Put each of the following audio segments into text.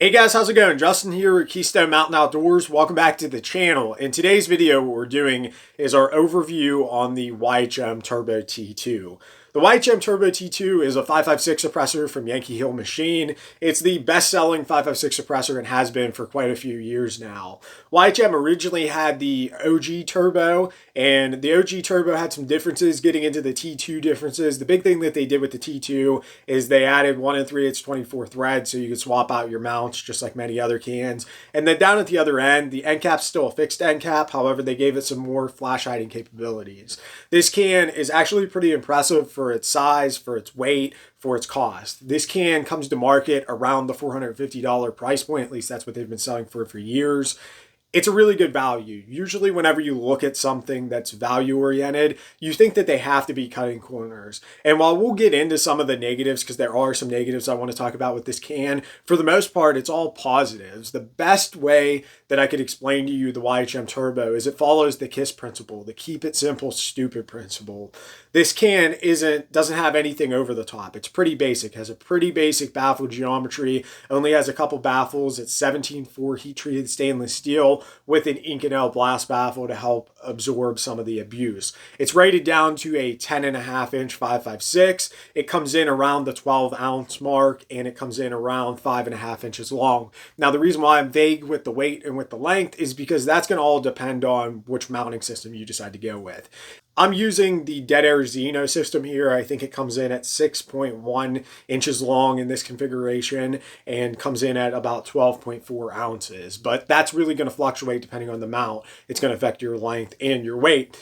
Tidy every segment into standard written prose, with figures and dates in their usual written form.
Hey guys, how's it going? Justin here at Keystone Mountain Outdoors. Welcome back to the channel. In today's video, what we're doing is our overview on the YHM Turbo T2. The YHM Turbo T2 is a 556 suppressor from Yankee Machine. It's the best-selling 556 suppressor and has been for quite a few years now. YHM originally had the OG Turbo, and the OG Turbo had some differences. Getting into the T2 differences, the big thing that they did with the T2 is they added 1 3/8 24 thread so you could swap out your mounts just like many other cans. And then down at the other end, the end cap's still a fixed end cap. However, they gave it some more flash hiding capabilities. This can is actually pretty impressive for its size, for its weight, for its cost. This can comes to market around the $450 price point. At least that's what they've been selling for years. It's a really good value. Usually whenever you look at something that's value oriented, you think that they have to be cutting corners. And while we'll get into some of the negatives, because there are some negatives I want to talk about with this can, for the most part, it's all positives. The best way that I could explain to you the YHM Turbo is it follows the KISS principle, the keep it simple, stupid principle. This can doesn't have anything over the top. It's pretty basic, has a pretty basic baffle geometry, only has a couple baffles. It's 17.4 heat treated stainless steel with an Inconel blast baffle to help absorb some of the abuse. It's rated down to a 10.5-inch 556. It comes in around the 12-ounce mark, and it comes in around 5.5 inches long. Now, the reason why I'm vague with the weight and with the length is because that's going to all depend on which mounting system you decide to go with. I'm using the Dead Air Xeno system here. I think it comes in at 6.1 inches long in this configuration and comes in at about 12.4 ounces. But that's really going to fluctuate depending on the mount. It's going to affect your length and your weight.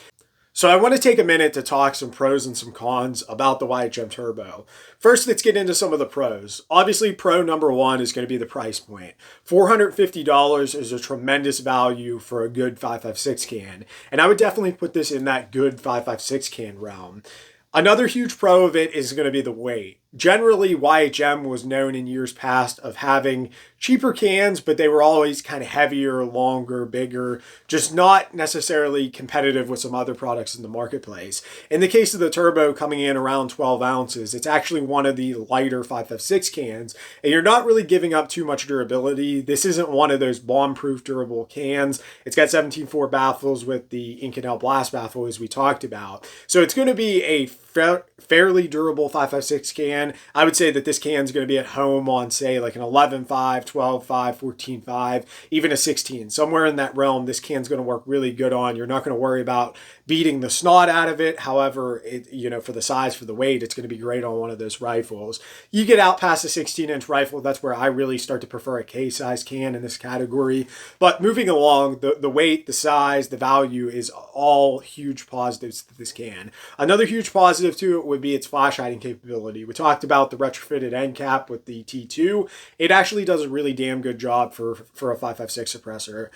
So I want to take a minute to talk some pros and some cons about the YHM Turbo. First, let's get into some of the pros. Obviously, pro number one is going to be the price point. $450 is a tremendous value for a good 556 can. And I would definitely put this in that good 556 can realm. Another huge pro of it is going to be the weight. Generally, YHM was known in years past of having cheaper cans, but they were always kind of heavier, longer, bigger, just not necessarily competitive with some other products in the marketplace. In the case of the Turbo coming in around 12 ounces, it's actually one of the lighter 556 cans, and you're not really giving up too much durability. This isn't one of those bomb-proof durable cans. It's got 17.4 baffles with the Inconel blast baffle, as we talked about. So it's going to be a fairly durable 556 can. I would say that this can is going to be at home on, say, like an 11.5, 12.5, 14.5, even a 16. Somewhere in that realm, this can's going to work really good on. You're not going to worry about beating the snot out of it. However, for the size, for the weight, it's going to be great on one of those rifles. You get out past a 16-inch rifle, that's where I really start to prefer a K-size can in this category. But moving along, the weight, the size, the value is all huge positives to this can. Another huge positive to it would be its flash hiding capability. We talked about the retrofitted end cap with the T2. It actually does a really damn good job for a 556 suppressor.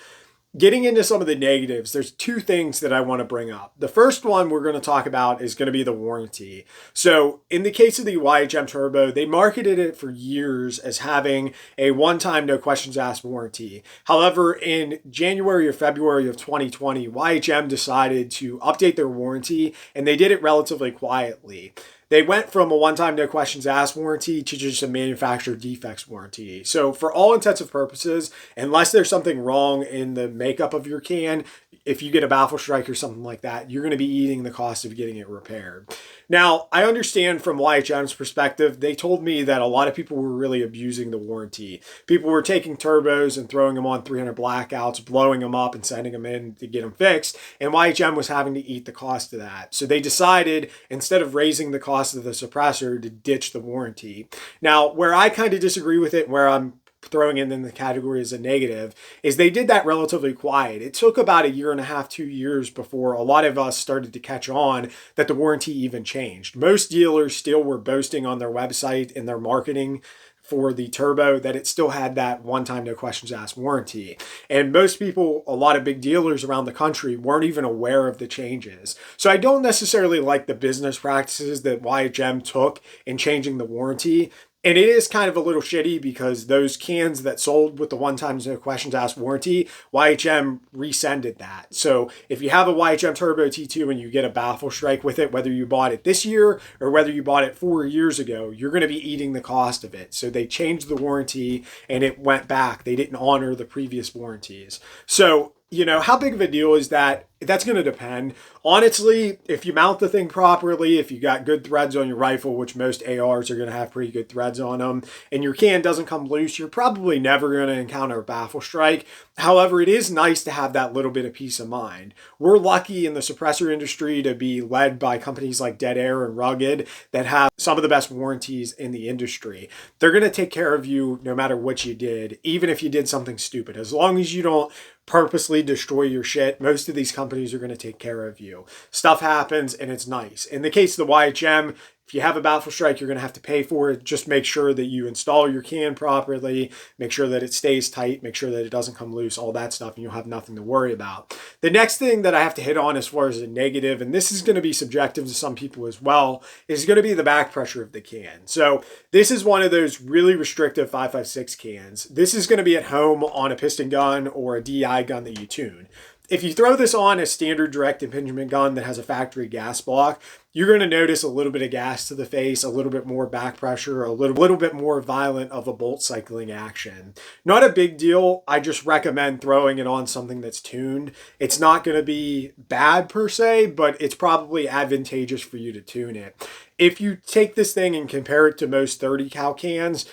Getting into some of the negatives, there's two things that I want to bring up. The first one we're going to talk about is going to be the warranty. So in the case of the YHM Turbo, they marketed it for years as having a one-time, no questions asked warranty. However, in January or February of 2020, YHM decided to update their warranty, and they did it relatively quietly. They went from a one-time, no questions asked warranty to just a manufacturer defects warranty. So for all intents and purposes, unless there's something wrong in the makeup of your can, if you get a baffle strike or something like that, you're going to be eating the cost of getting it repaired. Now, I understand from YHM's perspective, they told me that a lot of people were really abusing the warranty. People were taking turbos and throwing them on 300 blackouts, blowing them up and sending them in to get them fixed, and YHM was having to eat the cost of that. So they decided, instead of raising the cost of the suppressor, to ditch the warranty. Now, where I kind of disagree with it, where I'm throwing it in the category as a negative, is they did that relatively quiet. It took about 1.5 years, 2 years before a lot of us started to catch on that the warranty even changed. Most dealers still were boasting on their website in their marketing for the Turbo that it still had that one-time, no questions asked warranty. And most people, a lot of big dealers around the country, weren't even aware of the changes. So I don't necessarily like the business practices that YHM took in changing the warranty. And it is kind of a little shitty because those cans that sold with the one times no questions asked warranty, YHM rescinded that. So if you have a YHM Turbo T2 and you get a baffle strike with it, whether you bought it this year or whether you bought it 4 years ago, you're going to be eating the cost of it. So they changed the warranty and it went back. They didn't honor the previous warranties. So, you know, how big of a deal is that? That's going to depend. Honestly, if you mount the thing properly, if you got good threads on your rifle, which most ARs are going to have pretty good threads on them, and your can doesn't come loose, you're probably never going to encounter a baffle strike. However, it is nice to have that little bit of peace of mind. We're lucky in the suppressor industry to be led by companies like Dead Air and Rugged that have some of the best warranties in the industry. They're going to take care of you no matter what you did, even if you did something stupid. As long as you don't purposely destroy your shit, most of these companies are going to take care of you. Stuff happens and it's nice. In the case of the YHM, if you have a baffle strike, you're going to have to pay for it. Just make sure that you install your can properly, make sure that it stays tight, make sure that it doesn't come loose, all that stuff, and you'll have nothing to worry about. The next thing that I have to hit on as far as a negative, and this is going to be subjective to some people as well, is going to be the back pressure of the can. So this is one of those really restrictive 5.56 cans. This is going to be at home on a piston gun or a DI gun that you tune. If you throw this on a standard direct impingement gun that has a factory gas block, you're going to notice a little bit of gas to the face, a little bit more back pressure, a little bit more violent of a bolt cycling action. Not a big deal. I just recommend throwing it on something that's tuned. It's not going to be bad per se, but it's probably advantageous for you to tune it. If you take this thing and compare it to most 30 cal cans,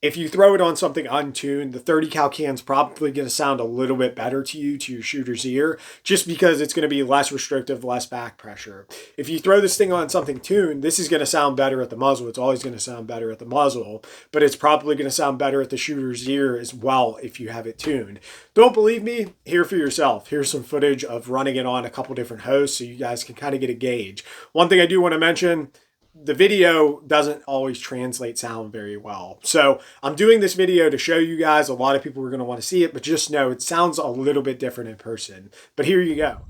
if you throw it on something untuned, the 30 cal can's probably going to sound a little bit better to you, to your shooter's ear, just because it's going to be less restrictive, less back pressure. If you throw this thing on something tuned, this is going to sound better at the muzzle. It's always going to sound better at the muzzle, but it's probably going to sound better at the shooter's ear as well if you have it tuned. Don't believe me? Hear for yourself. Here's some footage of running it on a couple different hosts so you guys can kind of get a gauge. One thing I do want to mention, the video doesn't always translate sound very well. So I'm doing this video to show you guys. A lot of people are going to want to see it, but just know it sounds a little bit different in person. But here you go.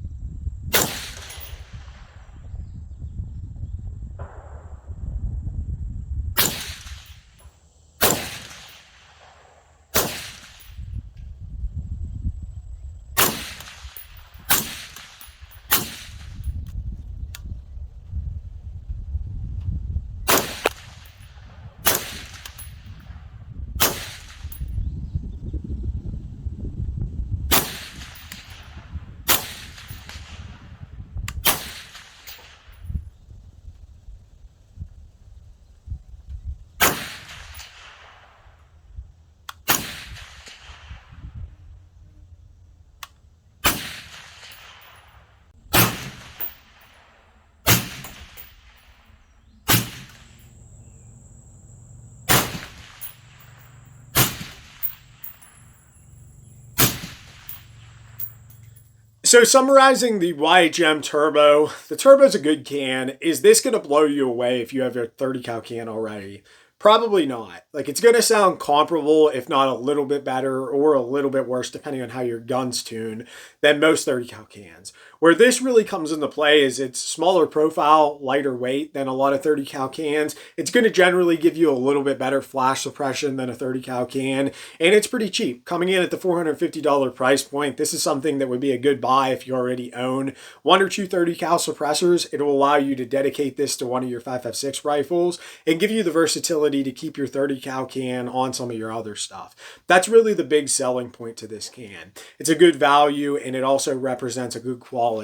So summarizing the YHM Turbo, the Turbo's a good can. Is this going to blow you away if you have your 30 cal can already? Probably not. Like, it's going to sound comparable, if not a little bit better or a little bit worse, depending on how your gun's tuned, than most 30 cal cans. Where this really comes into play is it's smaller profile, lighter weight than a lot of 30 cal cans. It's going to generally give you a little bit better flash suppression than a 30 cal can, and it's pretty cheap. Coming in at the $450 price point, this is something that would be a good buy if you already own one or two 30 cal suppressors. It will allow you to dedicate this to one of your 5.56 rifles and give you the versatility to keep your 30 cal can on some of your other stuff. That's really the big selling point to this can. It's a good value, and it also represents a good quality.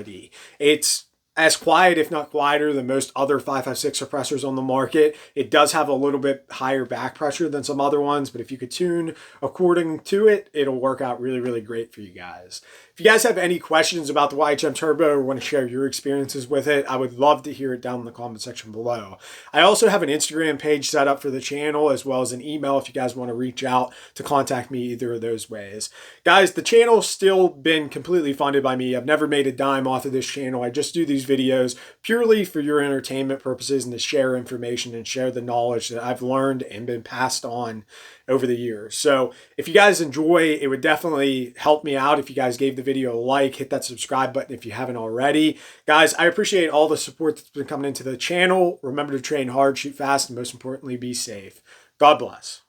It's as quiet, if not quieter, than most other 5.56 suppressors on the market. It does have a little bit higher back pressure than some other ones, but if you could tune according to it, it'll work out really, really great for you guys. If you guys have any questions about the YHM Turbo or want to share your experiences with it, I would love to hear it down in the comment section below. I also have an Instagram page set up for the channel, as well as an email if you guys want to reach out to contact me either of those ways. Guys, the channel's still been completely funded by me. I've never made a dime off of this channel. I just do these videos purely for your entertainment purposes and to share information and share the knowledge that I've learned and been passed on over the years. So if you guys enjoy, it would definitely help me out if you guys gave the video a like, hit that subscribe button if you haven't already. Guys, I appreciate all the support that's been coming into the channel. Remember to train hard, shoot fast, and most importantly, be safe. God bless.